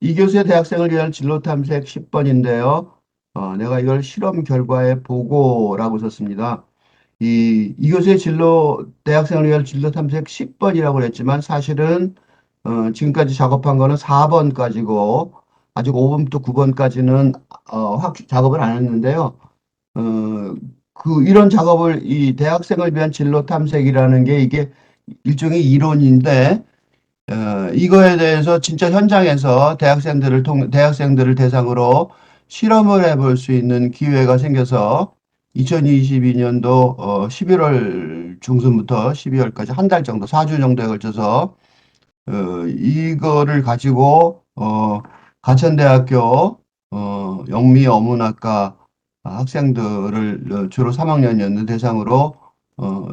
이 교수의 대학생을 위한 진로 탐색 10번인데요. 내가 이걸 실험 결과의 보고라고 썼습니다. 이 교수의 대학생을 위한 진로 탐색 10번이라고 그랬지만 사실은 지금까지 작업한 거는 4번까지고 아직 5번부터 9번까지는 확 작업을 안 했는데요. 어, 이런 작업을 이 대학생을 위한 진로 탐색이라는 게 이게 일종의 이론인데 이거에 대해서 진짜 현장에서 대학생들을 대상으로 실험을 해볼 수 있는 기회가 생겨서 2022년도 11월 중순부터 12월까지 한 달 정도, 4주 정도에 걸쳐서 이거를 가지고 가천대학교 영미어문학과 학생들을 주로 3학년이었는 대상으로 어,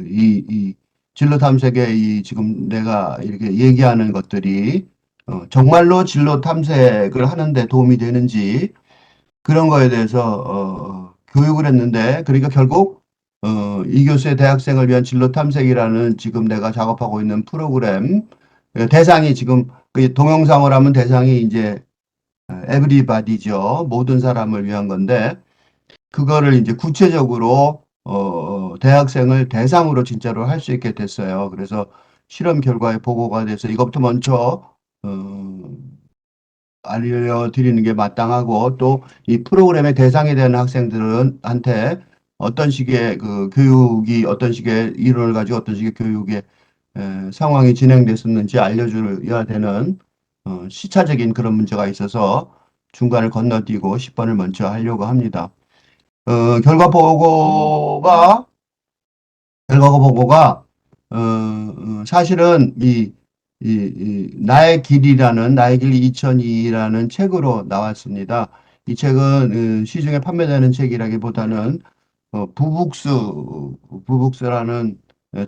이 진로 탐색에 이 지금 내가 이렇게 얘기하는 것들이 정말로 진로 탐색을 하는데 도움이 되는지 그런 거에 대해서 교육을 했는데 그러니까 결국 이 교수의 대학생을 위한 진로 탐색이라는 지금 내가 작업하고 있는 프로그램 대상이 지금 그 동영상을 하면 대상이 이제 에브리바디죠. 모든 사람을 위한 건데 그거를 이제 구체적으로 대학생을 대상으로 진짜로 할 수 있게 됐어요. 그래서 실험 결과에 보고가 돼서 이것부터 먼저 알려드리는 게 마땅하고 또 이 프로그램의 대상이 되는 학생들한테 어떤 식의 그 교육이 어떤 식의 이론을 가지고 어떤 식의 교육의 상황이 진행됐었는지 알려줘야 되는 시차적인 그런 문제가 있어서 중간을 건너뛰고 10번을 먼저 하려고 합니다. 결과 보고가, 결과 보고가, 사실은 나의 길 2002라는 책으로 나왔습니다. 이 책은 시중에 판매되는 책이라기보다는 부북스라는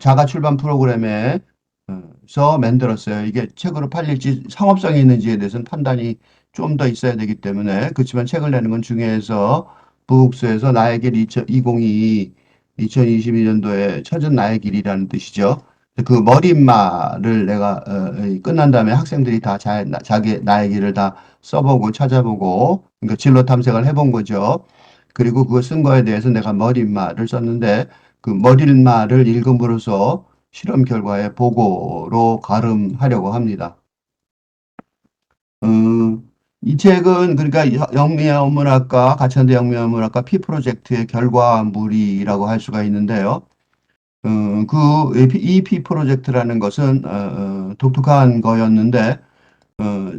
자가 출판 프로그램에서 만들었어요. 이게 책으로 팔릴지 상업성이 있는지에 대해서는 판단이 좀 더 있어야 되기 때문에 그렇지만 책을 내는 건 중요해서 부북스에서 나의 길 2022, 2022년도에 찾은 나의 길이라는 뜻이죠. 그 머릿말을 내가 끝난 다음에 학생들이 다 자기 나의 길을 다 써보고 찾아보고 그러니까 진로 탐색을 해본 거죠. 그리고 그거 쓴 거에 대해서 내가 머릿말을 썼는데 그 머릿말을 읽음으로써 실험 결과의 보고로 가름하려고 합니다. 이 책은 그러니까 영미어문학과 가천대 영미어문학과 피 프로젝트의 결과물이라고 할 수가 있는데요. 이 피 프로젝트라는 것은 독특한 거였는데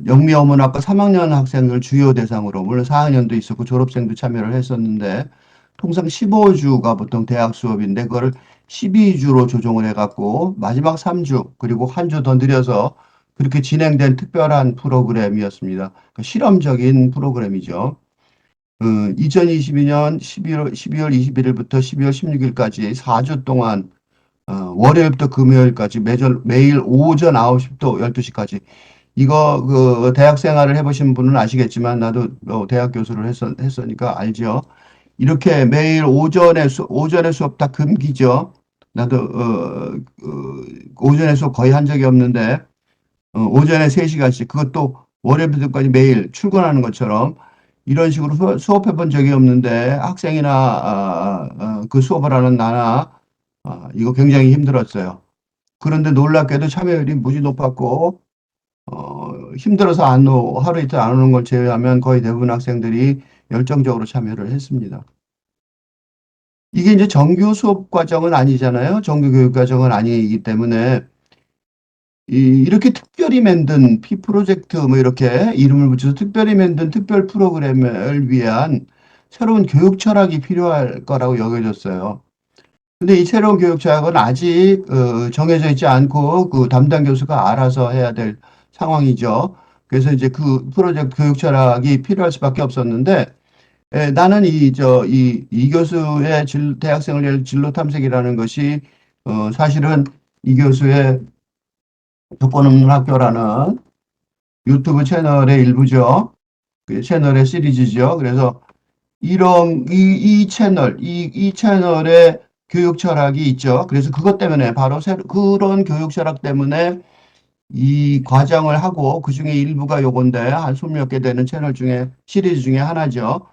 영미어문학과 3학년 학생을 주요 대상으로 물론 4학년도 있었고 졸업생도 참여를 했었는데 통상 15주가 보통 대학 수업인데 그거를 12주로 조정을 해갖고 마지막 3주 그리고 한 주 더 늘려서 그렇게 진행된 특별한 프로그램이었습니다. 그러니까 실험적인 프로그램이죠. 2022년 12월 21일부터 12월 16일까지 4주 동안 월요일부터 금요일까지 매일 오전 9시부터 12시까지 이거 그 대학 생활을 해보신 분은 아시겠지만 나도 대학 교수를 했으니까 알죠. 이렇게 매일 오전에 수업 다 금기죠. 나도 오전에 수업 거의 한 적이 없는데 오전에 3시간씩 그것도 월요일부터까지 매일 출근하는 것처럼 이런 식으로 수업해 본 적이 없는데 학생이나 그 수업을 하는 나나 이거 굉장히 힘들었어요. 그런데 놀랍게도 참여율이 무지 높았고 힘들어서 하루 이틀 안 오는 걸 제외하면 거의 대부분 학생들이 열정적으로 참여를 했습니다. 이게 이제 정규 수업 과정은 아니잖아요. 정규 교육 과정은 아니기 때문에 이렇게 특별히 만든 피 프로젝트 뭐 이렇게 이름을 붙여서 특별히 만든 특별 프로그램을 위한 새로운 교육 철학이 필요할 거라고 여겨졌어요. 근데 이 새로운 교육 철학은 아직 정해져 있지 않고 그 담당 교수가 알아서 해야 될 상황이죠. 그래서 이제 그 프로젝트 교육 철학이 필요할 수밖에 없었는데 나는 이 교수의 대학생을 위한 진로 탐색이라는 것이 사실은 이 교수의 조건 없는 학교라는 유튜브 채널의 일부죠. 그 채널의 시리즈죠. 그래서 이 채널의 교육 철학이 있죠. 그래서 그것 때문에 그런 교육 철학 때문에 이 과정을 하고 그중에 일부가 요건데 한 20몇 개 되는 채널 중에 시리즈 중에 하나죠.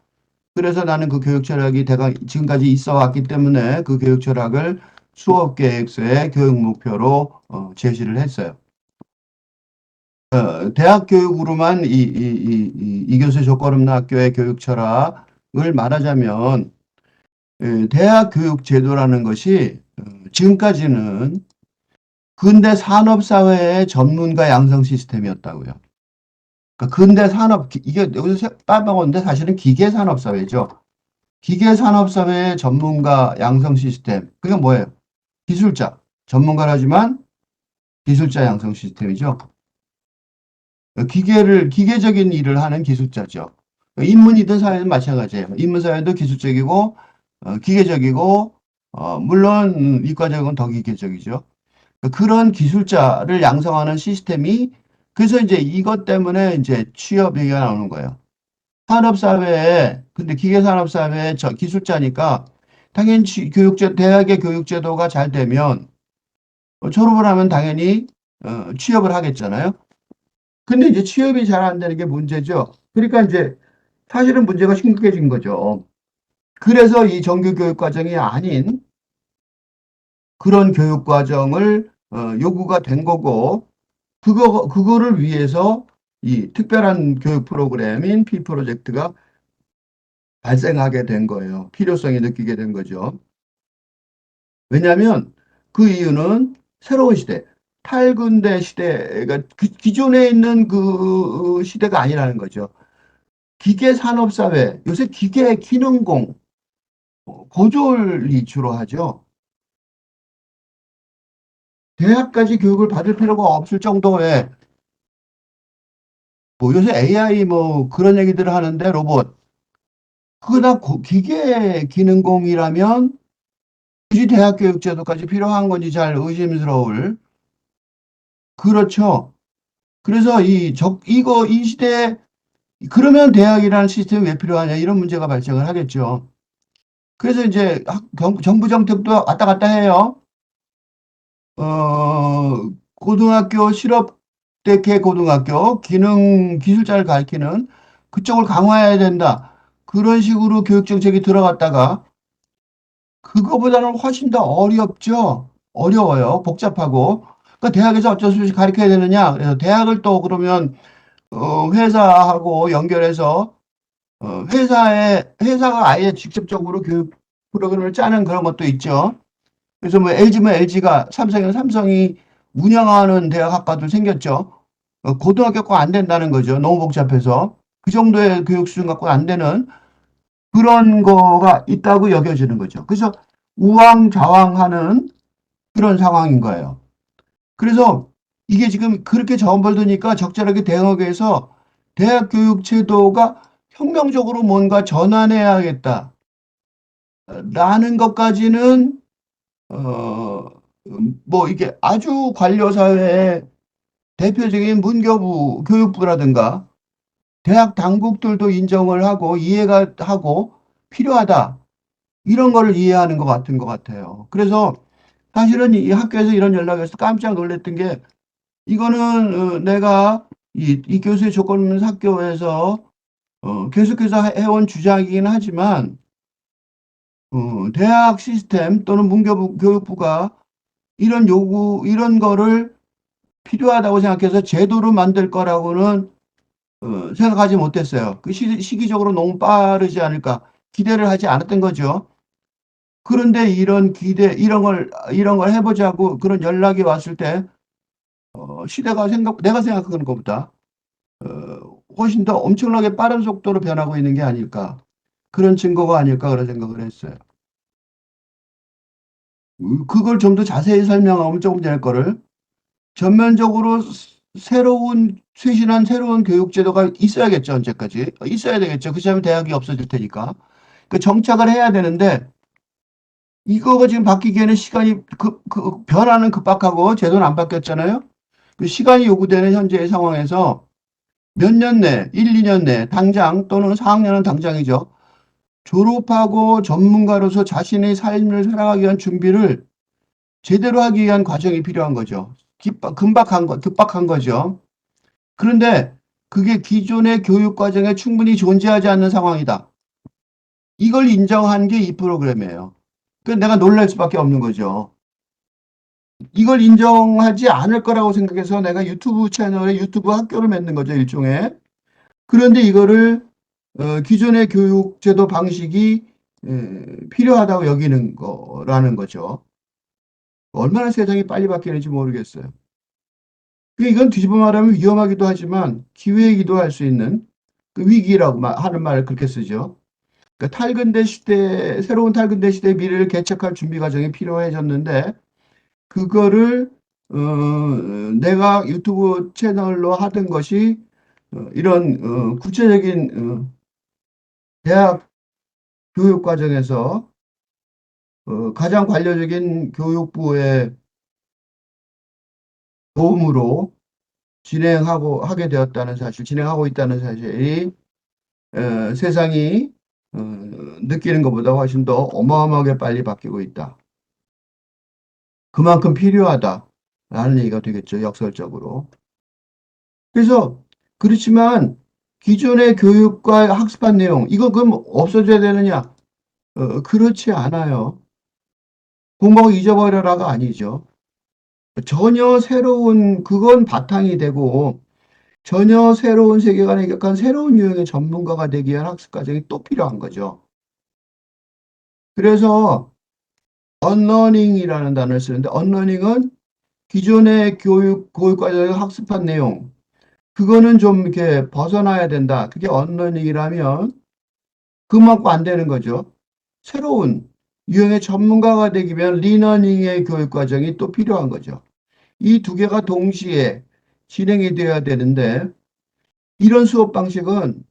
그래서 나는 그 교육 철학이 지금까지 있어 왔기 때문에 그 교육 철학을 수업 계획서의 교육 목표로 제시를 했어요. 대학 교육으로만 이 교수 조건 없는 학교의 교육 철학을 말하자면 대학 교육 제도라는 것이 지금까지는 근대 산업 사회의 전문가 양성 시스템이었다고요. 그러니까 근대 산업 이게 여기서 빠먹었는데 사실은 기계 산업 사회죠. 기계 산업 사회의 전문가 양성 시스템. 그게 뭐예요? 기술자. 전문가라지만 기술자 양성 시스템이죠. 기계적인 일을 하는 기술자죠. 인문이든 사회든 마찬가지예요. 인문사회도 기술적이고, 기계적이고, 물론 이과적은 더 기계적이죠. 그런 기술자를 양성하는 시스템이, 그래서 이제 이것 때문에 이제 취업 얘기가 나오는 거예요. 산업사회에, 근데 기계산업사회에 기술자니까, 당연히 대학의 교육제도가 잘 되면, 졸업을 하면 당연히, 취업을 하겠잖아요. 근데 이제 취업이 잘 안 되는 게 문제죠. 그러니까 이제 사실은 문제가 심각해진 거죠. 그래서 이 정규 교육 과정이 아닌 그런 교육 과정을 요구가 된 거고, 그거를 위해서 이 특별한 교육 프로그램인 P 프로젝트가 발생하게 된 거예요. 필요성이 느끼게 된 거죠. 왜냐하면 그 이유는 새로운 시대, 탈근대 시대가 기존에 있는 그 시대가 아니라는 거죠. 기계 산업 사회, 요새 기계 기능공, 고졸이 주로 하죠. 대학까지 교육을 받을 필요가 없을 정도의 뭐 요새 AI 뭐 그런 얘기들을 하는데 로봇 그거나 기계 기능공이라면 굳이 대학 교육 제도까지 필요한 건지 잘 의심스러울. 그렇죠. 그래서 이 시대에 그러면 대학이라는 시스템이 왜 필요하냐 이런 문제가 발생을 하겠죠. 그래서 이제 정부 정책도 왔다 갔다 해요. 고등학교 실업대케 고등학교 기술자를 가르치는 그쪽을 강화해야 된다. 그런 식으로 교육 정책이 들어갔다가 그거보다는 훨씬 더 어렵죠. 어려워요. 복잡하고. 그러니까 대학에서 어쩔 수 없이 가르쳐야 되느냐. 그래서 대학을 또 그러면 회사하고 연결해서 회사가 아예 직접적으로 교육 프로그램을 짜는 그런 것도 있죠. 그래서 뭐 LG면 LG가 삼성이면 삼성이 운영하는 대학 학과도 생겼죠. 고등학교가 안 된다는 거죠. 너무 복잡해서. 그 정도의 교육 수준 갖고 안 되는 그런 거가 있다고 여겨지는 거죠. 그래서 우왕좌왕하는 그런 상황인 거예요. 그래서 이게 지금 그렇게 저음벌드니까 적절하게 대응하기 위해서 대학 교육 제도가 혁명적으로 뭔가 전환해야겠다. 라는 것까지는 어, 뭐 이게 아주 관료 사회의 대표적인 문교부, 교육부라든가 대학 당국들도 인정을 하고 이해가 하고 필요하다. 이런 거를 이해하는 것 같은 것 같아요. 그래서 사실은 이 학교에서 이런 연락이 와서 깜짝 놀랐던 게 이거는 내가 이 교수의 조건 없는 학교에서 계속해서 해온 주장이긴 하지만 대학 시스템 또는 문교부 교육부가 이런 거를 필요하다고 생각해서 제도로 만들 거라고는 생각하지 못했어요. 그 시기적으로 너무 빠르지 않을까 기대를 하지 않았던 거죠. 그런데 이런 걸 해보자고 그런 연락이 왔을 때 시대가 내가 생각하는 것보다 훨씬 더 엄청나게 빠른 속도로 변하고 있는 게 아닐까. 그런 증거가 아닐까 그런 생각을 했어요. 그걸 좀 더 자세히 설명하면 조금 될 거를 전면적으로 쇄신한 새로운 교육제도가 있어야겠죠, 언제까지. 있어야 되겠죠. 그렇지 않으면 대학이 없어질 테니까. 그 정착을 해야 되는데, 이거가 지금 바뀌기에는 시간이, 변화는 급박하고 제도는 안 바뀌었잖아요. 그 시간이 요구되는 현재의 상황에서 몇 년 내, 1, 2년 내, 당장 또는 4학년은 당장이죠. 졸업하고 전문가로서 자신의 삶을 살아가기 위한 준비를 제대로 하기 위한 과정이 필요한 거죠. 급박한 거죠. 그런데 그게 기존의 교육 과정에 충분히 존재하지 않는 상황이다. 이걸 인정한 게 이 프로그램이에요. 그러니까 내가 놀랄 수밖에 없는 거죠. 이걸 인정하지 않을 거라고 생각해서 내가 유튜브 채널에 유튜브 학교를 만든 거죠, 일종의. 그런데 이거를 기존의 교육 제도 방식이 필요하다고 여기는 거라는 거죠. 얼마나 세상이 빨리 바뀌는지 모르겠어요. 이건 뒤집어 말하면 위험하기도 하지만 기회이기도 할 수 있는 그 위기라고 하는 말을 그렇게 쓰죠. 그러니까 새로운 탈근대 시대의 미래를 개척할 준비 과정이 필요해졌는데, 그거를, 내가 유튜브 채널로 하던 것이, 이런, 구체적인, 대학 교육 과정에서, 가장 관료적인 교육부의 도움으로 하게 되었다는 사실, 진행하고 있다는 사실이, 세상이, 어, 느끼는 것보다 훨씬 더 어마어마하게 빨리 바뀌고 있다. 그만큼 필요하다라는 얘기가 되겠죠, 역설적으로. 그래서, 그렇지만, 기존의 교육과 학습한 내용, 이거 그럼 없어져야 되느냐? 그렇지 않아요. 공부하고 잊어버려라가 아니죠. 전혀 새로운, 그건 바탕이 되고, 전혀 새로운 세계관에 입각한 새로운 유형의 전문가가 되기 위한 학습 과정이 또 필요한 거죠. 그래서, 언러닝이라는 단어를 쓰는데, 언러닝은 기존의 교육 과정에서 학습한 내용, 그거는 좀 이렇게 벗어나야 된다. 그게 언러닝이라면 그만큼 안 되는 거죠. 새로운 유형의 전문가가 되기 위한 리러닝의 교육 과정이 또 필요한 거죠. 이 두 개가 동시에 진행이 되어야 되는데 이런 수업 방식은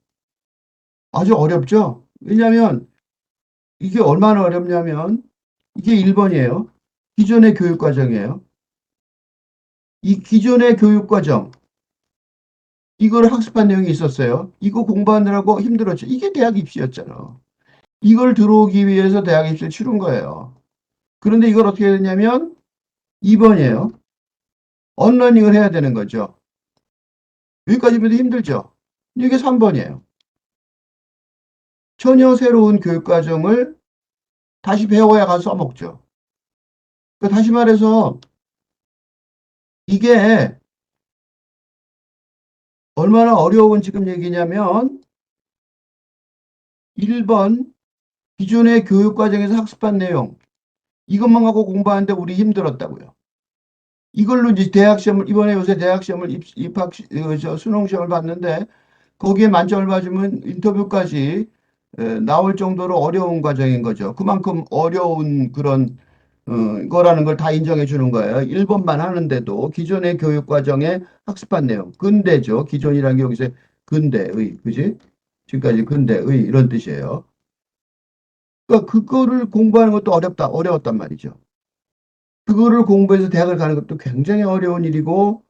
아주 어렵죠. 왜냐하면 이게 얼마나 어렵냐면 이게 1번이에요. 기존의 교육 과정이에요. 이 기존의 교육 과정, 이걸 학습한 내용이 있었어요. 이거 공부하느라고 힘들었죠. 이게 대학 입시였잖아. 이걸 들어오기 위해서 대학 입시를 치른 거예요. 그런데 이걸 어떻게 해야 되냐면 2번이에요. 언러닝을 해야 되는 거죠. 여기까지면 힘들죠. 이게 3번이에요. 전혀 새로운 교육 과정을 다시 배워야 가서 써먹죠. 그러니까 다시 말해서 이게 얼마나 어려운 지금 얘기냐면 1번 기존의 교육 과정에서 학습한 내용 이것만 갖고 공부하는데 우리 힘들었다고요. 이걸로 이제 대학 시험을 이번에 요새 대학 시험을 입학 수능 시험을 봤는데 거기에 만점을 맞으면 인터뷰까지 나올 정도로 어려운 과정인 거죠. 그만큼 어려운 그런 거라는 걸 다 인정해 주는 거예요. 1번만 하는데도 기존의 교육 과정에 학습한 내용, 근대죠. 기존이라는 게 여기서 근대의, 그지? 지금까지 근대의 이런 뜻이에요. 그러니까 그거를 공부하는 것도 어려웠단 말이죠. 그거를 공부해서 대학을 가는 것도 굉장히 어려운 일이고,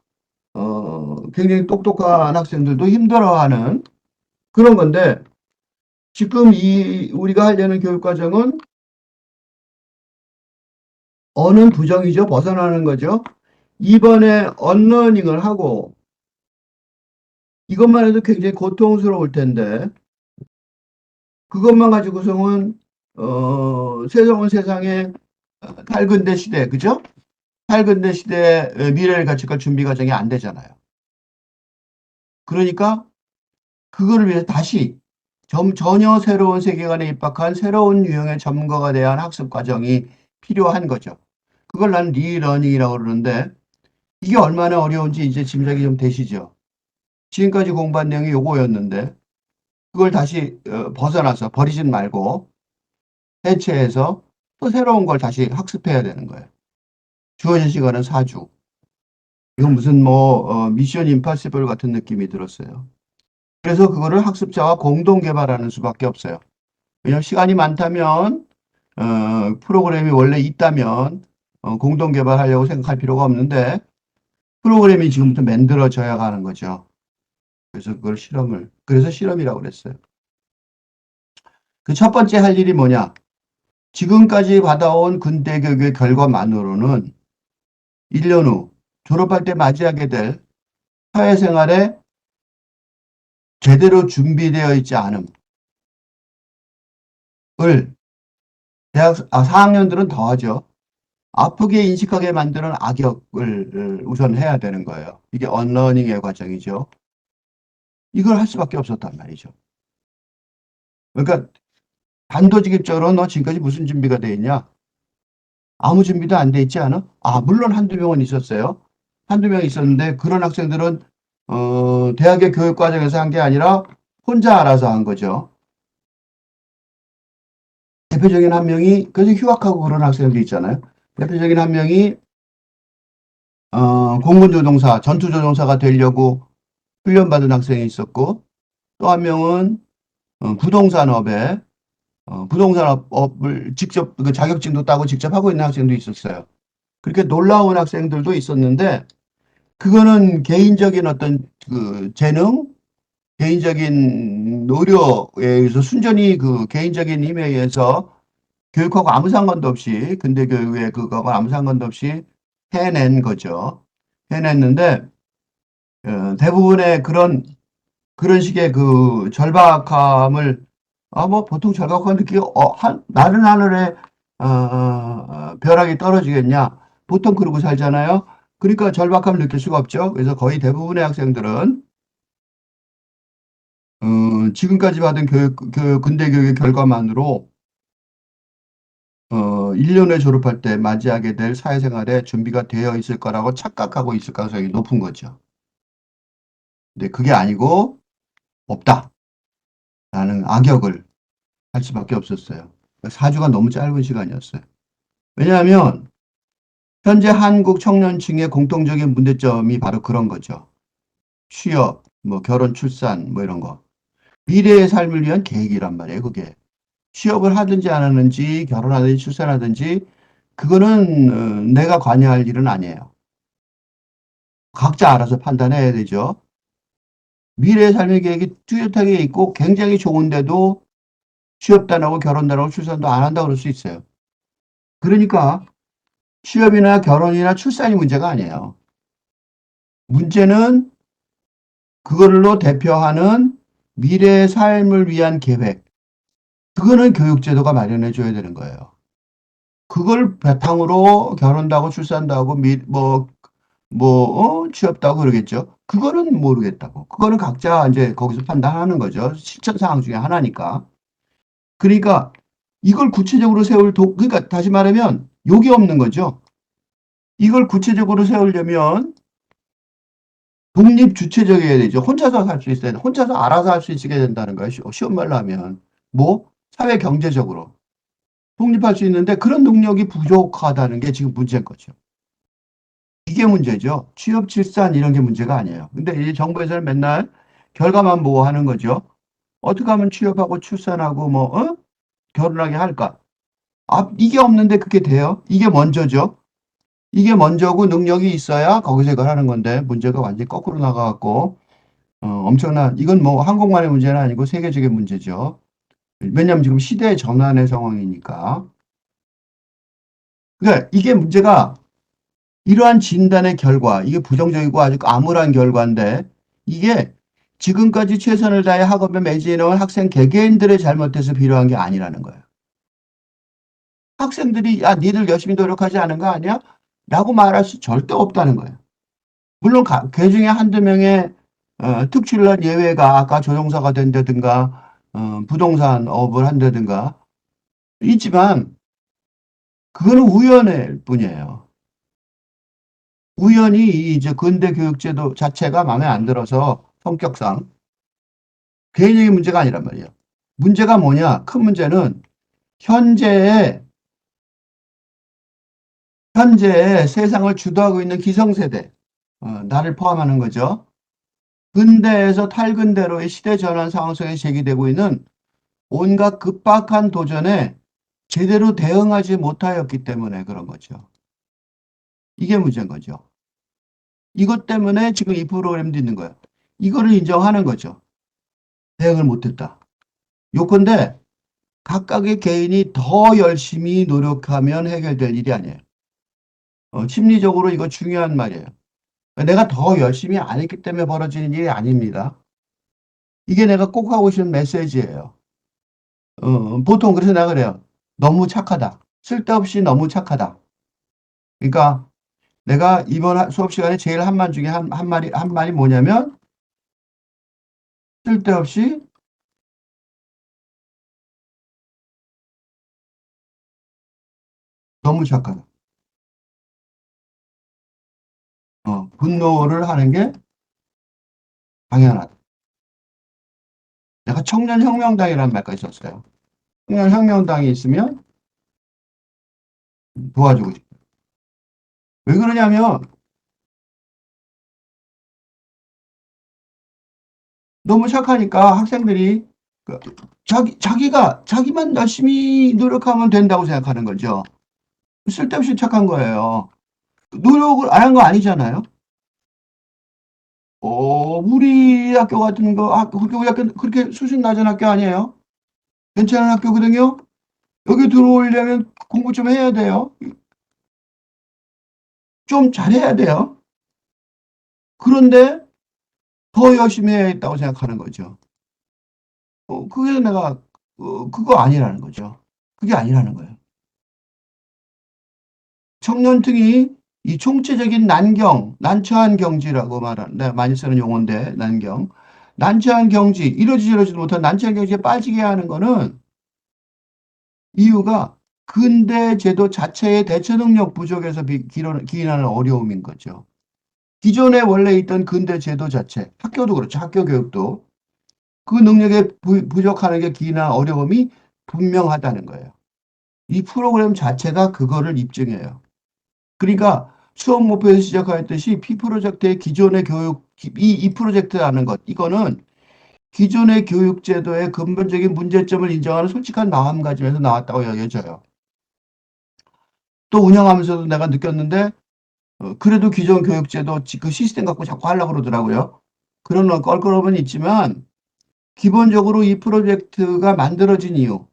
굉장히 똑똑한 학생들도 힘들어하는 그런 건데, 지금 우리가 하려는 교육 과정은 어는 부정이죠. 벗어나는 거죠. 이번에 언러닝을 하고, 이것만 해도 굉장히 고통스러울 텐데, 그것만 가지고서는, 새로운 세상의 탈근대 시대, 그죠? 탈근대 시대의 미래를 갖춰갈 준비 과정이 안 되잖아요. 그러니까, 그거를 위해서 다시 전혀 새로운 세계관에 입학한 새로운 유형의 전문가가 대한 학습 과정이 필요한 거죠. 그걸 난 리러닝이라고 그러는데 이게 얼마나 어려운지 이제 짐작이 좀 되시죠. 지금까지 공부한 내용이 요거였는데 그걸 다시 벗어나서 버리진 말고 해체해서 또 새로운 걸 다시 학습해야 되는 거예요. 주어진 시간은 4주. 이건 무슨 미션 임파서블 같은 느낌이 들었어요. 그래서 그거를 학습자와 공동 개발하는 수밖에 없어요. 왜냐하면 시간이 많다면 프로그램이 원래 있다면 공동 개발하려고 생각할 필요가 없는데 프로그램이 지금부터 만들어져야 하는 거죠. 그래서 그래서 실험이라고 그랬어요. 그 첫 번째 할 일이 뭐냐? 지금까지 받아온 근대 교육의 결과만으로는 1년 후 졸업할 때 맞이하게 될 사회생활에 제대로 준비되어 있지 않음을 대학 4학년들은 더하죠. 아프게 인식하게 만드는 악역을 우선 해야 되는 거예요. 이게 언러닝의 과정이죠. 이걸 할 수밖에 없었단 말이죠. 그러니까 단도직입적으로 너 지금까지 무슨 준비가 돼 있냐? 아무 준비도 안 돼 있지 않아? 아, 물론 한두 명은 있었어요. 한두 명 있었는데 그런 학생들은 대학의 교육 과정에서 한 게 아니라 혼자 알아서 한 거죠. 대표적인 한 명이 그래서 휴학하고 그런 학생들 있잖아요. 대표적인 한 명이 공군조종사, 전투조종사가 되려고 훈련받은 학생이 있었고 또 한 명은 부동산업에 부동산업을 직접 그 자격증도 따고 직접 하고 있는 학생도 있었어요. 그렇게 놀라운 학생들도 있었는데 그거는 개인적인 어떤 그 재능, 개인적인 노력에 의해서 순전히 그 개인적인 힘에 의해서 교육하고 아무 상관도 없이 근대 교육의 그거하고 아무 상관도 없이 해낸 거죠. 해냈는데 대부분의 그런 식의 그 절박함을 뭐 보통 절박한 느끼고 나른 하늘에 벼락이 떨어지겠냐 보통 그러고 살잖아요. 그러니까 절박함을 느낄 수가 없죠. 그래서 거의 대부분의 학생들은 지금까지 받은 근대 교육의 결과만으로 1년에 졸업할 때 맞이하게 될 사회생활에 준비가 되어 있을 거라고 착각하고 있을 가능성이 높은 거죠. 근데 그게 아니고 없다라는 악역을 할 수밖에 없었어요. 4주가 너무 짧은 시간이었어요. 왜냐하면 현재 한국 청년층의 공통적인 문제점이 바로 그런 거죠. 취업, 뭐 결혼, 출산, 뭐 이런 거. 미래의 삶을 위한 계획이란 말이에요, 그게. 취업을 하든지 안 하는지, 결혼하든지 출산하든지, 그거는 내가 관여할 일은 아니에요. 각자 알아서 판단해야 되죠. 미래의 삶의 계획이 뚜렷하게 있고 굉장히 좋은데도 취업도 안 하고 결혼도 안 하고 출산도 안 한다고 그럴 수 있어요. 그러니까 취업이나 결혼이나 출산이 문제가 아니에요. 문제는 그걸로 대표하는 미래의 삶을 위한 계획. 그거는 교육제도가 마련해 줘야 되는 거예요. 그걸 바탕으로 결혼도 하고 출산도 하고 취업도 하고 그러겠죠. 그거는 모르겠다고. 그거는 각자 이제 거기서 판단하는 거죠. 실천 사항 중에 하나니까. 그러니까 이걸 구체적으로 그러니까 다시 말하면 욕이 없는 거죠. 이걸 구체적으로 세우려면 독립 주체적이어야 되죠. 혼자서 살 수 있어야 돼. 혼자서 알아서 할 수 있게 된다는 거예요. 쉬운 말로 하면. 뭐? 사회 경제적으로. 독립할 수 있는데 그런 능력이 부족하다는 게 지금 문제인 거죠. 이게 문제죠. 취업, 출산 이런 게 문제가 아니에요. 근데 이 정부에서는 맨날 결과만 보고 하는 거죠. 어떻게 하면 취업하고 출산하고 결혼하게 할까? 이게 없는데 그게 돼요? 이게 먼저죠. 이게 먼저고 능력이 있어야 거기서 이걸 하는 건데 문제가 완전히 거꾸로 나가갖고 엄청난 이건 뭐 한국만의 문제는 아니고 세계적인 문제죠. 왜냐하면 지금 시대 전환의 상황이니까. 그러니까 이게 문제가 이러한 진단의 결과, 이게 부정적이고 아주 암울한 결과인데 이게 지금까지 최선을 다해 학업에 매진해온 학생 개개인들의 잘못해서 필요한 게 아니라는 거예요. 학생들이 야 니들 열심히 노력하지 않은 거 아니야? 라고 말할 수 절대 없다는 거예요. 물론 그 중에 한두 명의 특출난 예외가 아까 조종사가 된다든가 부동산 업을 한다든가 있지만 그거는 우연일 뿐이에요. 우연히 이제 근대 교육제도 자체가 마음에 안 들어서 성격상 개인적인 문제가 아니란 말이에요. 문제가 뭐냐? 큰 문제는 현재의 세상을 주도하고 있는 기성세대, 나를 포함하는 거죠. 근대에서 탈근대로의 시대 전환 상황 속에 제기되고 있는 온갖 급박한 도전에 제대로 대응하지 못하였기 때문에 그런 거죠. 이게 문제인 거죠. 이것 때문에 지금 이 프로그램도 있는 거예요. 이거를 인정하는 거죠. 대응을 못했다. 요건데 각각의 개인이 더 열심히 노력하면 해결될 일이 아니에요. 심리적으로 이거 중요한 말이에요. 내가 더 열심히 안 했기 때문에 벌어지는 일이 아닙니다. 이게 내가 꼭 하고 싶은 메시지예요. 보통 그래서 내가 그래요. 너무 착하다. 쓸데없이 너무 착하다. 그러니까 내가 이번 수업 시간에 제일 한 말 중에 한 말이 뭐냐면 쓸데없이 너무 착하다. 분노를 하는 게 당연하다. 내가 청년혁명당이라는 말까지 썼어요. 청년혁명당이 있으면 도와주고 싶어요. 왜 그러냐면 너무 착하니까 학생들이 그 자기만 열심히 노력하면 된다고 생각하는 거죠. 쓸데없이 착한 거예요. 노력을 안 한 거 아니잖아요. 우리 학교 같은 거, 우리 학교 그렇게 수준 낮은 학교 아니에요. 괜찮은 학교거든요. 여기 들어오려면 공부 좀 해야 돼요. 좀 잘해야 돼요. 그런데 더 열심히 해야겠다고 생각하는 거죠. 그게 내가, 그거 아니라는 거죠. 그게 아니라는 거예요. 청년층이 이 총체적인 난처한 경지라고 말하는, 내가 많이 쓰는 용어인데, 난처한 경지, 이러지 저러지도 못한 난처한 경지에 빠지게 하는 거는 이유가 근대 제도 자체의 대처 능력 부족에서 기인하는 어려움인 거죠. 기존에 원래 있던 근대 제도 자체, 학교도 그렇죠. 학교 교육도 그 능력에 부족하는 게 기인한 어려움이 분명하다는 거예요. 이 프로그램 자체가 그거를 입증해요. 그러니까 수업 목표에서 시작하였듯이 P 프로젝트의 기존의 교육, 이 프로젝트라는 것, 이거는 기존의 교육 제도의 근본적인 문제점을 인정하는 솔직한 마음가짐에서 나왔다고 여겨져요. 또 운영하면서도 내가 느꼈는데, 그래도 기존 교육제도 그 시스템 갖고 자꾸 하려고 그러더라고요. 그런 껄끄러움은 있지만, 기본적으로 이 프로젝트가 만들어진 이유,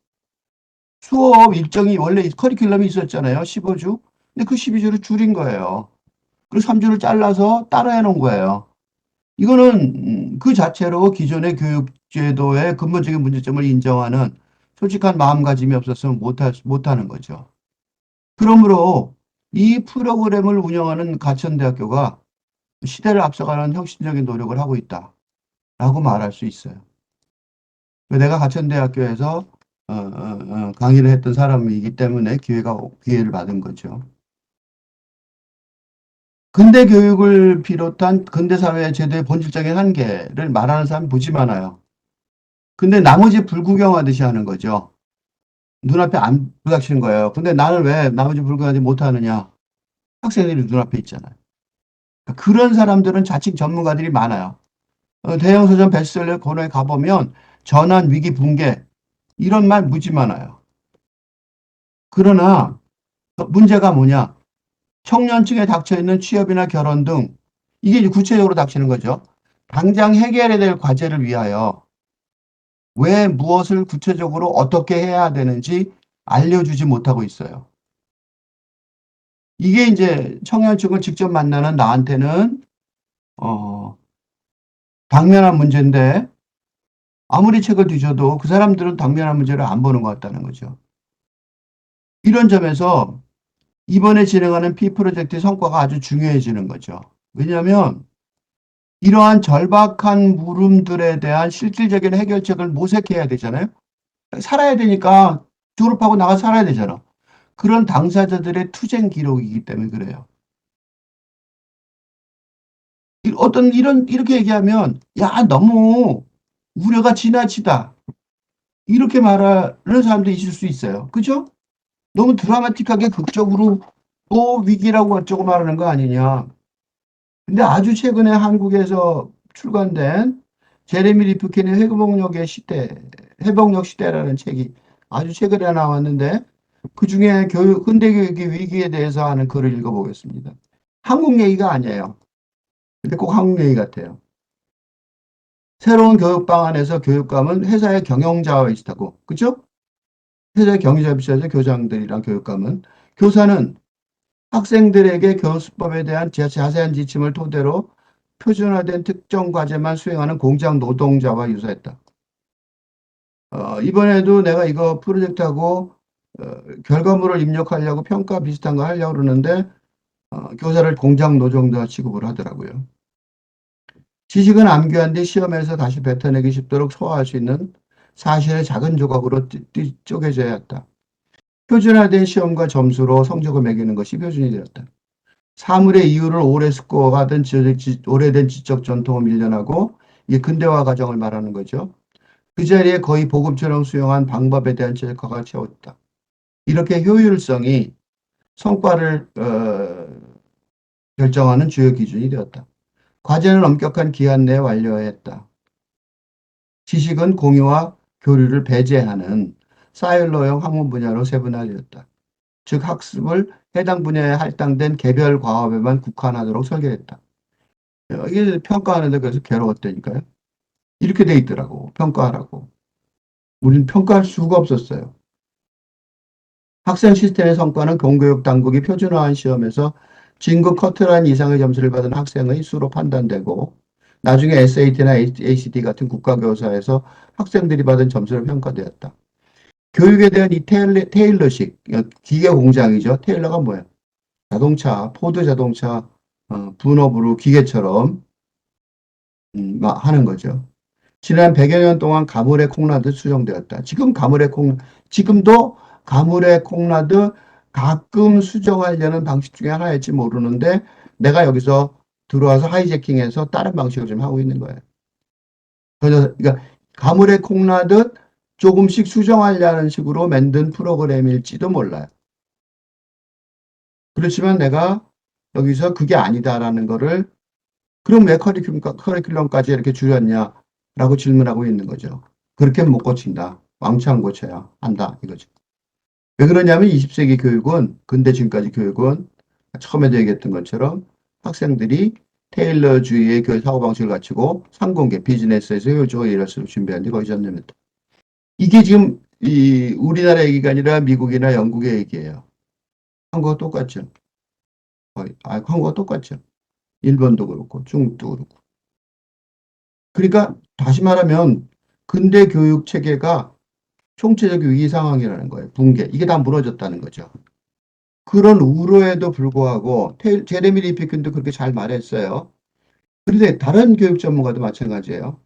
수업 일정이 원래 커리큘럼이 있었잖아요. 15주. 근데 그 12주를 줄인 거예요. 그리고 3주를 잘라서 따로 해놓은 거예요. 이거는 그 자체로 기존의 교육제도의 근본적인 문제점을 인정하는 솔직한 마음가짐이 없었으면 못하는 거죠. 그러므로 이 프로그램을 운영하는 가천대학교가 시대를 앞서가는 혁신적인 노력을 하고 있다라고 말할 수 있어요. 내가 가천대학교에서 강의를 했던 사람이기 때문에 기회를 받은 거죠. 근대 교육을 비롯한 근대 사회의 제도의 본질적인 한계를 말하는 사람이 무지 많아요. 근데 나머지 불구경하듯이 하는 거죠. 눈앞에 안 부닥치는 거예요. 근데 나는 왜 나머지 불구경하지 못하느냐? 학생들이 눈앞에 있잖아요. 그러니까 그런 사람들은 자칭 전문가들이 많아요. 대형 서점 베스트셀러 코너에 가보면 전환, 위기, 붕괴 이런 말 무지 많아요. 그러나 문제가 뭐냐? 청년층에 닥쳐있는 취업이나 결혼 등 이게 이제 구체적으로 닥치는 거죠. 당장 해결해야 될 과제를 위하여 왜 무엇을 구체적으로 어떻게 해야 되는지 알려주지 못하고 있어요. 이게 이제 청년층을 직접 만나는 나한테는 어, 당면한 문제인데 아무리 책을 뒤져도 그 사람들은 당면한 문제를 안 보는 것 같다는 거죠. 이런 점에서 이번에 진행하는 P 프로젝트의 성과가 아주 중요해지는 거죠. 왜냐하면 이러한 절박한 물음들에 대한 실질적인 해결책을 모색해야 되잖아요. 살아야 되니까 졸업하고 나가 살아야 되잖아. 그런 당사자들의 투쟁 기록이기 때문에 그래요. 이렇게 얘기하면, 야, 너무 우려가 지나치다. 이렇게 말하는 사람도 있을 수 있어요. 그죠? 너무 드라마틱하게 극적으로 또 위기라고 어쩌고 말하는 거 아니냐. 근데 아주 최근에 한국에서 출간된 제레미 리프킨의 회복력 시대라는 책이 아주 최근에 나왔는데 그 중에 현대 교육의 위기에 대해서 하는 글을 읽어보겠습니다. 한국 얘기가 아니에요. 근데 꼭 한국 얘기 같아요. 새로운 교육 방안에서 교육감은 회사의 경영자와 비슷하고, 그죠? 회사의 경영자와 비슷해서 교장들이랑 교육감은 교사는 학생들에게 교수법에 대한 자세한 지침을 토대로 표준화된 특정 과제만 수행하는 공장 노동자와 유사했다. 이번에도 내가 이거 프로젝트하고 결과물을 입력하려고 평가 비슷한 거 하려고 그러는데 교사를 공장 노동자 취급을 하더라고요. 지식은 암기한데 시험에서 다시 뱉어내기 쉽도록 소화할 수 있는 사실의 작은 조각으로 쪼개져야 했다. 표준화된 시험과 점수로 성적을 매기는 것이 표준이 되었다. 사물의 이유를 오래 숙고하던 오래된 지적 전통을 밀려나고 이게 근대화 과정을 말하는 거죠. 그 자리에 거의 보급처럼 수용한 방법에 대한 절차가 채웠다. 이렇게 효율성이 성과를 결정하는 주요 기준이 되었다. 과제는 엄격한 기한 내에 완료해야 했다. 지식은 공유와 교류를 배제하는 사일로형 학문 분야로 세분화되었다. 즉 학습을 해당 분야에 할당된 개별 과업에만 국한하도록 설계했다. 이게 평가하는데 그래서 괴로웠다니까요. 이렇게 돼 있더라고. 평가하라고. 우리는 평가할 수가 없었어요. 학생 시스템의 성과는 공교육 당국이 표준화한 시험에서 진급 커트라인 이상의 점수를 받은 학생의 수로 판단되고 나중에 SAT나 ACT 같은 국가교사에서 학생들이 받은 점수로 평가되었다. 교육에 대한 이 테일러식, 기계 공장이죠. 테일러가 뭐예요? 자동차, 포드 자동차 분업으로 기계처럼 하는 거죠. 지난 100여 년 동안 가물의 콩나듯 수정되었다. 지금도 가물의 콩나듯 가끔 수정하려는 방식 중에 하나일지 모르는데 내가 여기서 들어와서 하이제킹해서 다른 방식을 좀 하고 있는 거예요. 그러니까 가물의 콩나듯 조금씩 수정하려는 식으로 만든 프로그램일지도 몰라요. 그렇지만 내가 여기서 그게 아니다라는 거를 그럼 왜 커리큘럼까지 이렇게 줄였냐라고 질문하고 있는 거죠. 그렇게는 못 고친다. 왕창 고쳐야 한다. 이거죠. 왜 그러냐면 20세기 교육은, 근대 지금까지 교육은 처음에도 얘기했던 것처럼 학생들이 테일러주의의 교육 사고방식을 갖추고 상공계, 비즈니스에서 효율적으로 일할 수 준비하는데 거의 전념했다. 이게 지금 우리나라 얘기가 아니라 미국이나 영국의 얘기예요. 한국과 똑같죠. 한국과 똑같죠. 일본도 그렇고 중국도 그렇고. 그러니까 다시 말하면 근대 교육 체계가 총체적 위기 상황이라는 거예요. 붕괴. 이게 다 무너졌다는 거죠. 그런 우려에도 불구하고 제레미 리피킨도 그렇게 잘 말했어요. 그런데 다른 교육 전문가도 마찬가지예요.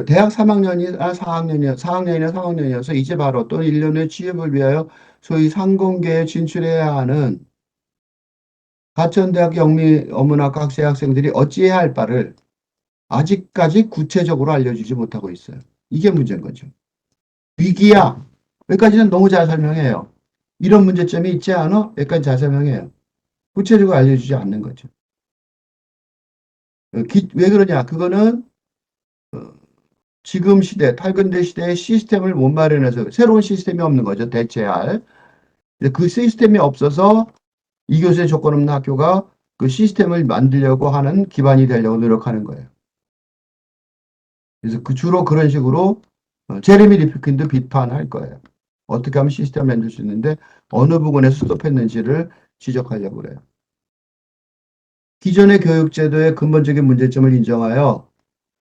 대학 3학년이나 4학년이어서 이제 바로 또 1년 의 취업을 위하여 소위 상공계에 진출해야 하는 가천대학 영미어문학과 학생들이 어찌해야 할 바를 아직까지 구체적으로 알려주지 못하고 있어요. 이게 문제인 거죠. 위기야. 여기까지는 너무 잘 설명해요. 이런 문제점이 있지 않아? 여기까지 잘 설명해요. 구체적으로 알려주지 않는 거죠. 왜 그러냐? 그거는 지금 시대, 탈근대 시대의 시스템을 못 마련해서 새로운 시스템이 없는 거죠. 대체할. 그 시스템이 없어서 이 교수의 조건 없는 학교가 그 시스템을 만들려고 하는 기반이 되려고 노력하는 거예요. 그래서 주로 그런 식으로 제레미 리프킨도 비판할 거예요. 어떻게 하면 시스템을 만들 수 있는데 어느 부분에서 수습했는지를 지적하려고 그래요. 기존의 교육제도의 근본적인 문제점을 인정하여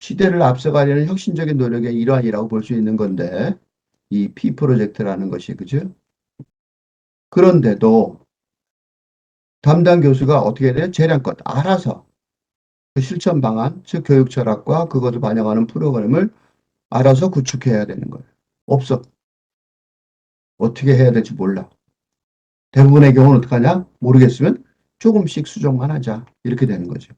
시대를 앞서가려는 혁신적인 노력의 일환이라고 볼 수 있는 건데 이 P 프로젝트라는 것이 그죠? 그런데도 담당 교수가 어떻게 해야 돼요? 재량껏 알아서 그 실천 방안, 즉 교육 철학과 그것을 반영하는 프로그램을 알아서 구축해야 되는 거예요. 없어. 어떻게 해야 될지 몰라. 대부분의 경우는 어떡하냐? 모르겠으면 조금씩 수정만 하자. 이렇게 되는 거죠.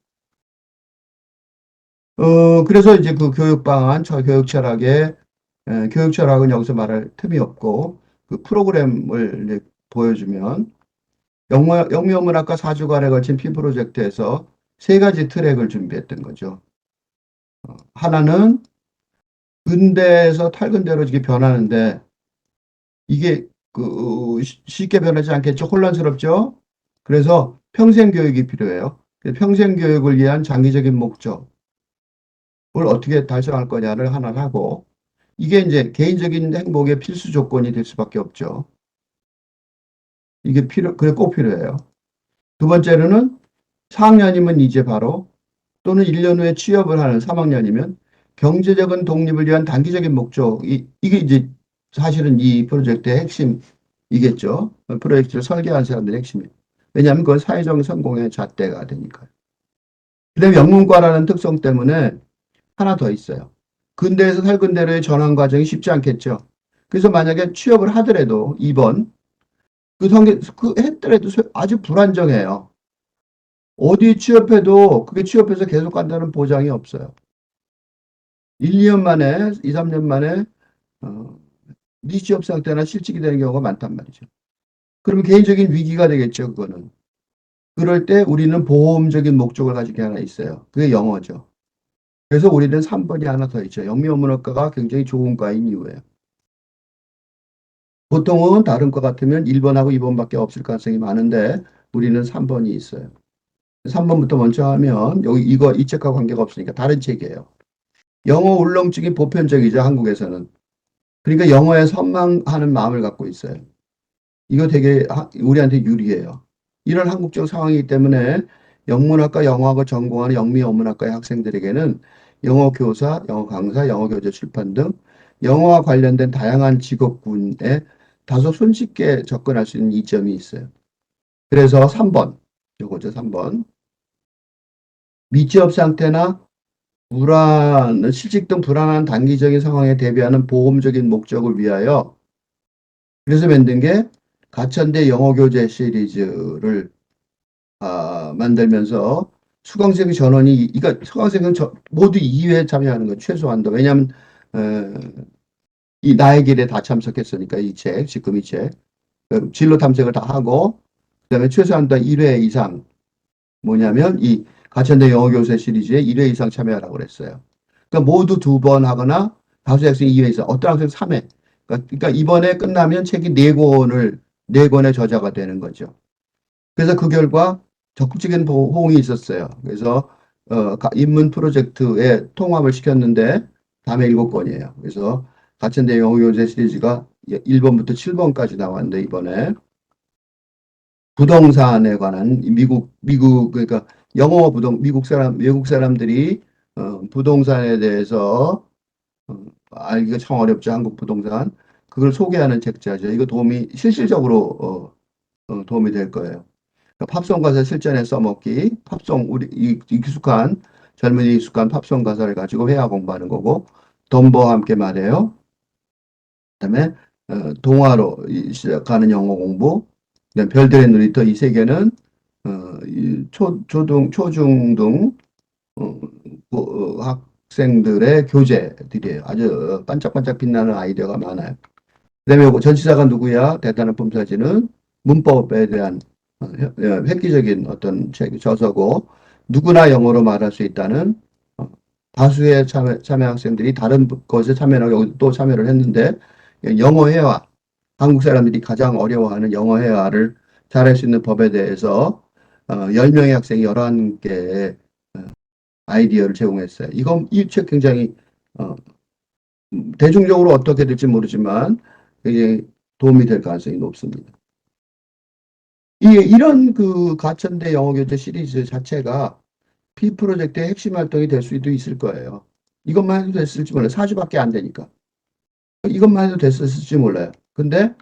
그래서 이제 그 교육 방안, 교육 철학의 교육 철학은 여기서 말할 틈이 없고 그 프로그램을 이제 보여주면 영미어문학과 4주간에 걸친 피 프로젝트에서 세 가지 트랙을 준비했던 거죠. 하나는 근대에서 탈근대로 이게 변하는데 이게 쉽게 변하지 않겠죠? 혼란스럽죠? 그래서 평생 교육이 필요해요. 평생 교육을 위한 장기적인 목적을 어떻게 달성할 거냐를 하나 하고 이게 이제 개인적인 행복의 필수 조건이 될 수밖에 없죠. 이게 그래 꼭 필요해요. 두 번째로는 4학년이면 이제 바로 또는 1년 후에 취업을 하는 3학년이면 경제적인 독립을 위한 단기적인 목적, 이게 이제 사실은 이 프로젝트의 핵심이겠죠. 프로젝트를 설계한 사람들의 핵심이에요. 왜냐하면 그건 사회적 성공의 잣대가 되니까요. 그다음에 영문과라는 특성 때문에 하나 더 있어요. 근대에서 탈근대로의 전환 과정이 쉽지 않겠죠. 그래서 만약에 취업을 하더라도 2번 그 했더라도 아주 불안정해요. 어디 취업해도 그게 취업해서 계속 간다는 보장이 없어요. 1, 2년 만에, 2, 3년 만에 어, 미취업 상태나 실직이 되는 경우가 많단 말이죠. 그러면 개인적인 위기가 되겠죠, 그거는. 그럴 때 우리는 보험적인 목적을 가지고 하나 있어요. 그게 영어죠. 그래서 우리는 3번이 하나 더 있죠. 영미어문학과가 굉장히 좋은 과인 이유예요. 보통은 다른 과 같으면 1번하고 2번밖에 없을 가능성이 많은데 우리는 3번이 있어요. 3번부터 먼저 하면 여기 이 책과 관계가 없으니까 다른 책이에요. 영어 울렁증이 보편적이죠, 한국에서는. 그러니까 영어에 선망하는 마음을 갖고 있어요. 이거 되게 우리한테 유리해요. 이런 한국적 상황이기 때문에 영문학과 영어학을 전공하는 영미어문학과의 학생들에게는 영어 교사, 영어 강사, 영어 교재 출판 등 영어와 관련된 다양한 직업군에 다소 손쉽게 접근할 수 있는 이점이 있어요. 그래서 3번, 요거죠, 3번. 미취업 상태나 실직 등 불안한 단기적인 상황에 대비하는 보험적인 목적을 위하여 그래서 만든 게 가천대 영어 교재 시리즈를 만들면서 수강생 전원이 수강생은 모두 2회 참여하는 거 최소한도 왜냐하면 어, 이 나의 길에 다 참석했으니까 지금 이 책 진로 탐색을 다 하고 그다음에 최소한도 1회 이상 뭐냐면 이 가천대 영어 교재 시리즈에 1회 이상 참여하라고 그랬어요. 그러니까 모두 2번 하거나 다수 학생이 2회 이상, 어떤 학생 3회. 그러니까 이번에 끝나면 책이 4권의 저자가 되는 거죠. 그래서 그 결과 적극적인 호응이 있었어요. 그래서 인문 프로젝트에 통합을 시켰는데 다음에 7권이에요. 그래서 가천대 영어교재 시리즈가 1번부터 7번까지 나왔는데 이번에 부동산에 관한 그러니까 외국 사람들이 부동산에 대해서 알기가 참 어렵죠. 한국 부동산. 그걸 소개하는 책자죠. 이거 실질적으로 도움이 될 거예요. 그러니까 팝송 가사 실전에 써먹기, 우리 익숙한 젊은이 익숙한 팝송 가사를 가지고 회화 공부하는 거고, 덤버와 함께 말해요. 그다음에 동화로 시작하는 영어 공부, 그다음 별들의 놀이터 이 세 개는 초중 등 학생들의 교재들이에요. 아주 반짝반짝 빛나는 아이디어가 많아요. 그다음에 전치사가 누구야? 대단한 품사지는 문법에 대한 획기적인 어떤 저서고 누구나 영어로 말할 수 있다는 다수의 참여 학생들이 다른 것에 참여하고 여기 또 참여를 했는데 영어 회화, 한국 사람들이 가장 어려워하는 영어 회화를 잘할 수 있는 법에 대해서 10명의 학생이 11개의 아이디어를 제공했어요. 이 책 굉장히 대중적으로 어떻게 될지 모르지만 굉장히 도움이 될 가능성이 높습니다. 이런 그 가천대 영어교재 시리즈 자체가 P 프로젝트의 핵심 활동이 될 수도 있을 거예요. 이것만 해도 됐을지 몰라요. 4주밖에 안 되니까. 이것만 해도 됐을지 몰라요. 근데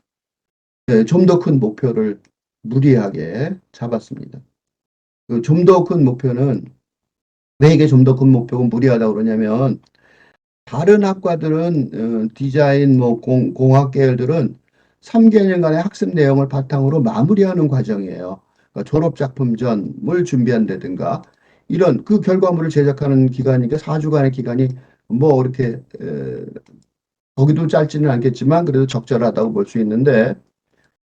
좀 더 큰 목표를 무리하게 잡았습니다. 좀 더 큰 목표는 왜 이게 좀 더 큰 목표가 무리하다고 그러냐면 다른 학과들은 디자인 공학 계열들은 3개년간의 학습 내용을 바탕으로 마무리하는 과정이에요. 그러니까 졸업 작품 전을 준비한다든가 이런 그 결과물을 제작하는 기간이니까 4주간의 기간이 뭐 이렇게 거기도 짧지는 않겠지만 그래도 적절하다고 볼 수 있는데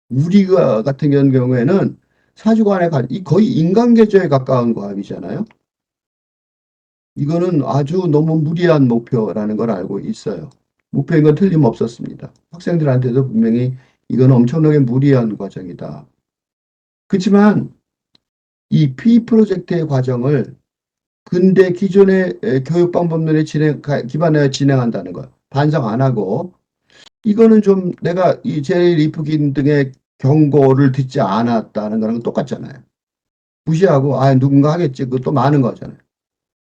우리가 같은 경우에는 4주간의 거의 인간계조에 가까운 과학이잖아요. 이거는 아주 너무 무리한 목표라는 걸 알고 있어요. 목표인 건 틀림없었습니다. 학생들한테도 분명히 이건 엄청나게 무리한 과정이다. 그렇지만 이 P 프로젝트의 과정을 근대 기존의 교육 방법론에 기반하여 진행한다는 것, 반성 안 하고 이거는 좀 내가 이 제리 리프킨 등의 경고를 듣지 않았다는 거랑 똑같잖아요. 무시하고, 누군가 하겠지. 그것도 많은 거잖아요.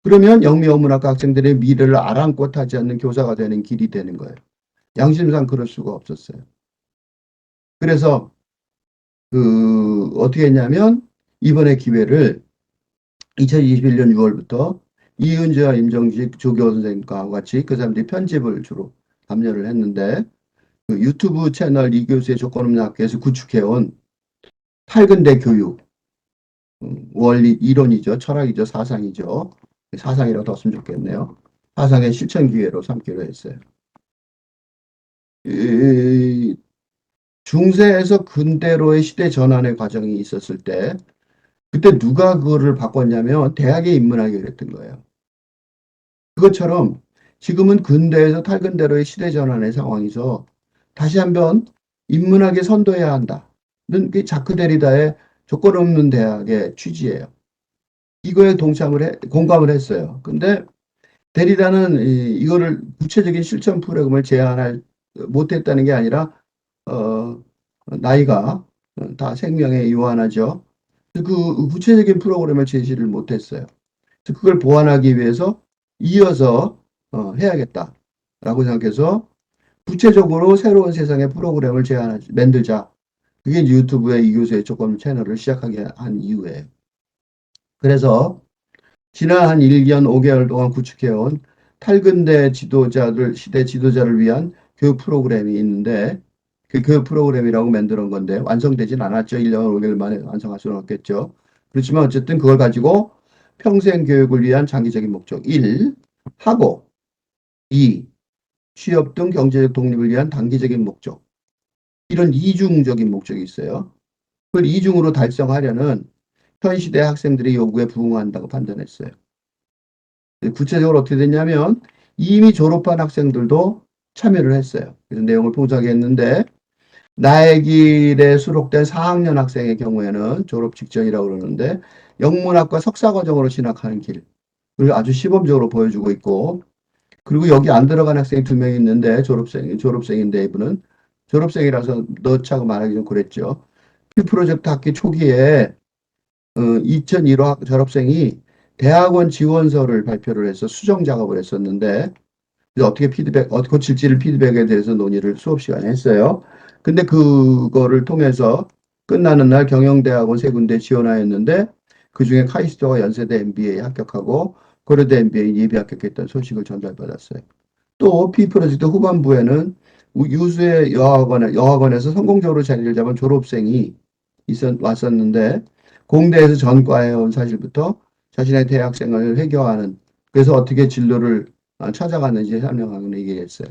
그러면 영미어문학과 학생들의 미래를 아랑곳하지 않는 교사가 되는 길이 되는 거예요. 양심상 그럴 수가 없었어요. 그래서, 어떻게 했냐면, 이번에 기회를 2021년 6월부터 이은주와 임정식 조교 선생님과 같이 그 사람들이 편집을 주로 담당을 했는데, 그 유튜브 채널 이교수의 조건 없는 학교에서 구축해온 탈근대 교육, 원리, 이론이죠. 철학이죠. 사상이죠. 사상이라고 더 쓰면 좋겠네요. 사상의 실천 기회로 삼기로 했어요. 이 중세에서 근대로의 시대 전환의 과정이 있었을 때, 그때 누가 그거를 바꿨냐면 대학에 입문하게 그랬던 거예요. 그것처럼 지금은 근대에서 탈근대로의 시대 전환의 상황에서 다시 한번 인문학에 선도해야 한다는 게 자크 데리다의 조건 없는 대학의 취지예요. 이거에 공감을 했어요. 근데 데리다는 이거를 구체적인 실천 프로그램을 제안할 못했다는 게 아니라 어, 나이가 다 생명에 요한하죠. 그 구체적인 프로그램을 제시를 못했어요. 그걸 보완하기 위해서 이어서 해야겠다라고 생각해서 구체적으로 새로운 세상의 프로그램을 만들자. 그게 유튜브에 이교수의 조건 채널을 시작하게 한 이유예요. 그래서 지난 한 1년 5개월 동안 구축해온 탈근대 시대 지도자를 위한 교육 프로그램이 있는데 그 교육 프로그램이라고 만들어 건데 완성되진 않았죠. 1년 5개월 만에 완성할 수는 없겠죠. 그렇지만 어쨌든 그걸 가지고 평생 교육을 위한 장기적인 목적 1. 하고 2. 취업 등 경제적 독립을 위한 단기적인 목적. 이런 이중적인 목적이 있어요. 그걸 이중으로 달성하려는 현 시대 학생들의 요구에 부응한다고 판단했어요. 구체적으로 어떻게 됐냐면 이미 졸업한 학생들도 참여를 했어요. 그래서 내용을 포장했는데 나의 길에 수록된 4학년 학생의 경우에는 졸업 직전이라고 그러는데 영문학과 석사 과정으로 진학하는 길. 그리고 아주 시범적으로 보여주고 있고 그리고 여기 안 들어간 학생이 2명 있는데 졸업생인데 이분은 졸업생이라서 넣자고 말하기 좀 그랬죠. 피 프로젝트 학기 초기에 2001호 졸업생이 대학원 지원서를 발표를 해서 수정 작업을 했었는데 어떻게 어떻게 고칠지를 피드백에 대해서 논의를 수업 시간에 했어요. 근데 그거를 통해서 끝나는 날 경영대학원 3군데 지원하였는데 그중에 카이스트와 연세대 MBA 합격하고 고려대 MBA 예비 합격했다는 소식을 전달받았어요. 또 P 프로젝트 후반부에는 유수의 여학원에서 성공적으로 자리를 잡은 졸업생이 왔었는데 공대에서 전과해온 사실부터 자신의 대학생을 회귀하는 그래서 어떻게 진로를 찾아갔는지 설명하는 얘기했어요.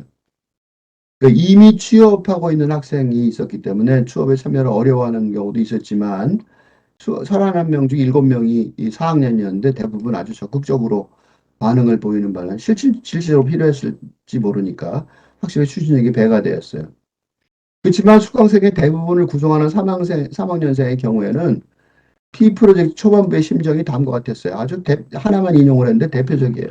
이미 취업하고 있는 학생이 있었기 때문에 취업에 참여를 어려워하는 경우도 있었지만 31명 중 7명이 4학년이었는데 대부분 아주 적극적으로 반응을 보이는 바람에 실질적으로 필요했을지 모르니까 확실히 추진력이 배가 되었어요. 그렇지만 수강생의 대부분을 구성하는 3학년생의 경우에는 P 프로젝트 초반부의 심정이 다음과 같았어요. 하나만 인용을 했는데 대표적이에요.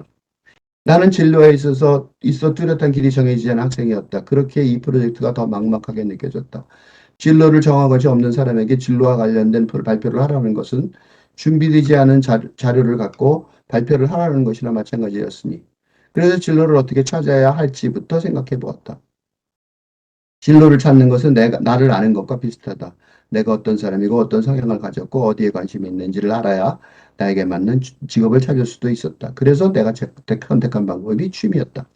나는 진로에 있어 뚜렷한 길이 정해지지 않은 학생이었다. 그렇게 이 프로젝트가 더 막막하게 느껴졌다. 진로를 정한 것이 없는 사람에게 진로와 관련된 발표를 하라는 것은 준비되지 않은 자료를 갖고 발표를 하라는 것이나 마찬가지였으니. 그래서 진로를 어떻게 찾아야 할지부터 생각해 보았다. 진로를 찾는 것은 나를 아는 것과 비슷하다. 내가 어떤 사람이고 어떤 성향을 가졌고 어디에 관심이 있는지를 알아야 나에게 맞는 직업을 찾을 수도 있었다. 그래서 내가 선택한 방법이 취미였다.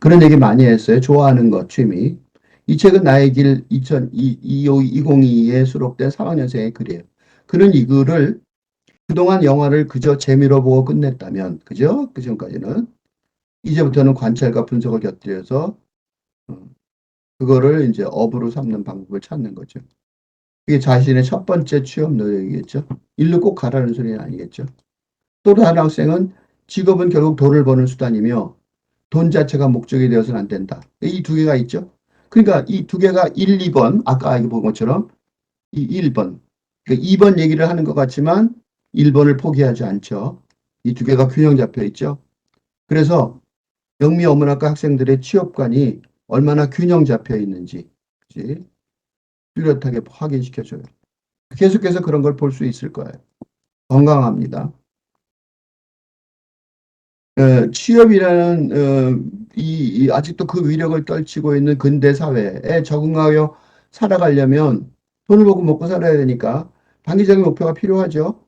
그런 얘기 많이 했어요. 좋아하는 것, 취미. 이 책은 나의 길 2022에 수록된 3학년생의 글이에요. 그는 이 글을 그동안 영화를 그저 재미로 보고 끝냈다면, 그죠? 그 전까지는. 이제부터는 관찰과 분석을 곁들여서 어, 그거를 이제 업으로 삼는 방법을 찾는 거죠. 그게 자신의 첫 번째 취업 노력이겠죠. 일로 꼭 가라는 소리는 아니겠죠. 또 다른 학생은 직업은 결국 돈을 버는 수단이며 돈 자체가 목적이 되어서는 안 된다. 이 두 개가 있죠. 그러니까 이 두 개가 1, 2번, 아까 본 것처럼 이 1번, 그러니까 2번 얘기를 하는 것 같지만 1번을 포기하지 않죠. 이 두 개가 균형 잡혀 있죠. 그래서 영미 어문학과 학생들의 취업관이 얼마나 균형 잡혀 있는지, 그치? 뚜렷하게 확인시켜줘요. 계속해서 그런 걸 볼 수 있을 거예요. 건강합니다. 취업이라는 아직도 그 위력을 떨치고 있는 근대 사회에 적응하여 살아가려면 돈을 벌고 먹고 살아야 되니까 단기적인 목표가 필요하죠.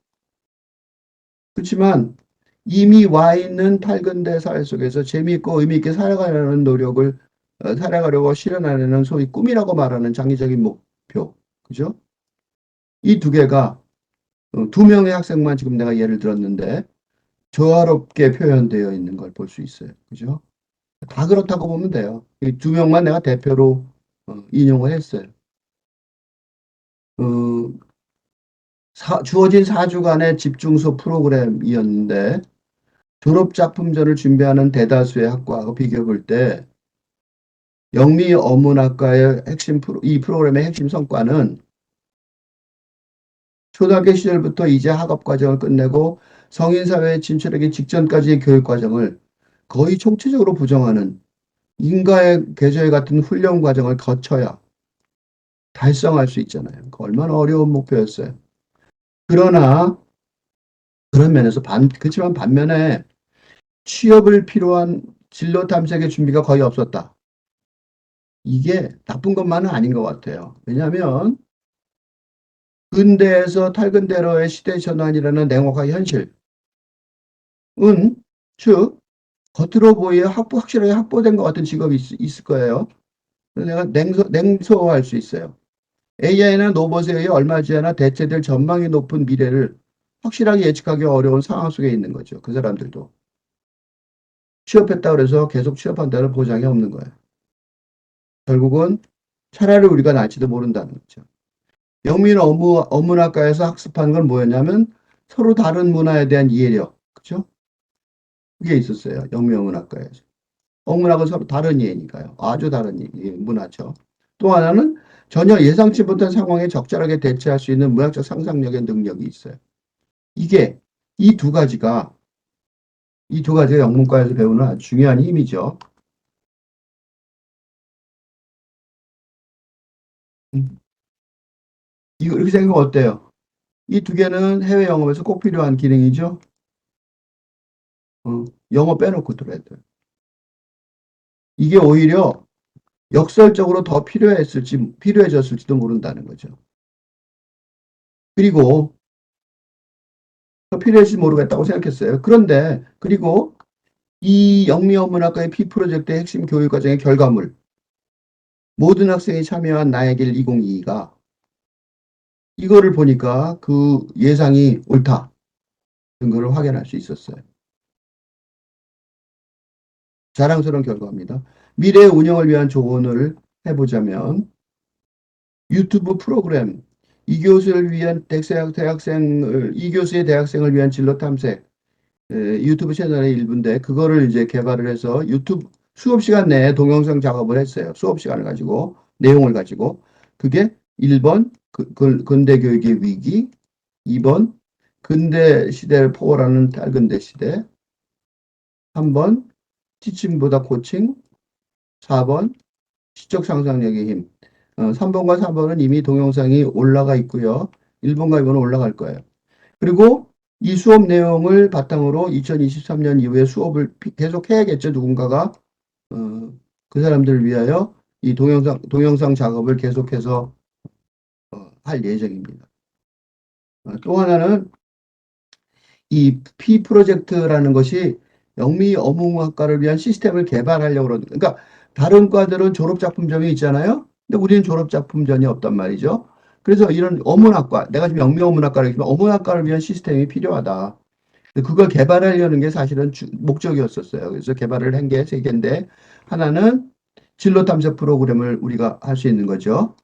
그렇지만 이미 와 있는 탈근대 사회 속에서 재미있고 의미 있게 살아가려는 노력을 살아가려고 실현하려는 소위 꿈이라고 말하는 장기적인 목표, 그죠? 이 두 개가 두 명의 학생만 지금 내가 예를 들었는데 조화롭게 표현되어 있는 걸 볼 수 있어요. 그죠? 다 그렇다고 보면 돼요. 이 두 명만 내가 대표로 인용을 했어요. 어, 주어진 4주간의 집중수 프로그램이었는데 졸업작품전을 준비하는 대다수의 학과하고 비교해 볼 때 영미 어문학과의 이 프로그램의 핵심 성과는 초등학교 시절부터 이제 학업과정을 끝내고 성인사회에 진출하기 직전까지의 교육과정을 거의 총체적으로 부정하는 인가의 계절 같은 훈련 과정을 거쳐야 달성할 수 있잖아요. 그 얼마나 어려운 목표였어요. 그러나 그런 면에서 그렇지만 반면에 취업을 필요한 진로 탐색의 준비가 거의 없었다. 이게 나쁜 것만은 아닌 것 같아요. 왜냐하면 근대에서 탈근대로의 시대 전환이라는 냉혹한 현실은 즉 겉으로 보여 확실하게 확보된 것 같은 직업이 있을 거예요. 내가 냉소할 수 있어요. AI나 로봇에 의해 얼마 지않아 대체될 전망이 높은 미래를 확실하게 예측하기 어려운 상황 속에 있는 거죠. 그 사람들도. 취업했다 그래서 계속 취업한다는 보장이 없는 거예요. 결국은 차라리 우리가 날지도 모른다는 거죠. 영민 어문학과에서 학습한 건 뭐였냐면 서로 다른 문화에 대한 이해력. 그죠? 그게 있었어요. 영민 어문학과에서. 어문학은 서로 다른 이해니까요. 아주 다른 문화죠. 또 하나는 전혀 예상치 못한 상황에 적절하게 대처할 수 있는 문학적 상상력의 능력이 있어요. 이게 이 두 가지가 영문과에서 배우는 아주 중요한 힘이죠. 음, 이렇게 생각하면 어때요? 이 두 개는 해외 영업에서 꼭 필요한 기능이죠. 영어 빼놓고 들어야 돼요. 이게 오히려 역설적으로 더 필요해졌을지도 모른다는 거죠. 그리고 더 필요할지 모르겠다고 생각했어요. 그런데 그리고 이 영미어문학과의 P프로젝트의 핵심 교육과정의 결과물, 모든 학생이 참여한 나의 길 2022가 이거를 보니까 그 예상이 옳다. 증거를 확인할 수 있었어요. 자랑스러운 결과입니다. 미래의 운영을 위한 조언을 해보자면 유튜브 프로그램 이교수를 위한 이교수의 대학생을 위한 진로 탐색 유튜브 채널의 일부인데 그거를 이제 개발을 해서 유튜브 수업 시간 내에 동영상 작업을 했어요. 수업 시간을 가지고 내용을 가지고 그게 1번 근대 교육의 위기, 2번 근대 시대를 포괄하는 탈근대 시대, 3번 티칭보다 코칭, 4번 시적 상상력의 힘. 3번과 4번은 이미 동영상이 올라가 있고요. 1번과 2번은 올라갈 거예요. 그리고 이 수업 내용을 바탕으로 2023년 이후에 수업을 계속 해야겠죠. 누군가가 어, 그 사람들을 위하여 이 동영상 작업을 계속해서 할 예정입니다. 또 하나는 이 P 프로젝트라는 것이 영미 어문학과를 위한 시스템을 개발하려고 그러는 그러니까 다른 과들은 졸업작품전이 있잖아요. 근데 우리는 졸업작품전이 없단 말이죠. 그래서 이런 어문학과, 내가 지금 영미 어문학과를 지금 어문학과를 위한 시스템이 필요하다. 그걸 개발하려는 게 사실은 목적이었었어요. 그래서 개발을 한 게 세 개인데 하나는 진로 탐색 프로그램을 우리가 할 수 있는 거죠.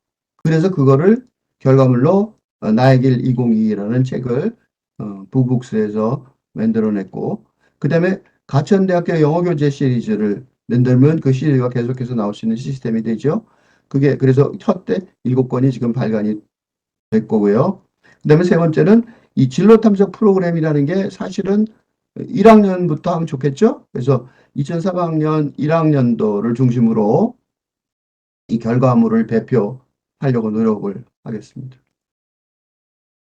그래서 그거를 결과물로 나의 길 2022라는 책을 부북스에서 만들어냈고 그다음에 가천대학교 영어교재 시리즈를 만들면 그 시리즈가 계속해서 나올 수 있는 시스템이 되죠. 그게 그래서 첫 때 7권이 지금 발간이 될 거고요. 그다음에 세 번째는 이 진로 탐색 프로그램이라는 게 사실은 1학년부터 하면 좋겠죠. 그래서 2003학년 1학년도를 중심으로 이 결과물을 발표하고 하려고 노력을 하겠습니다.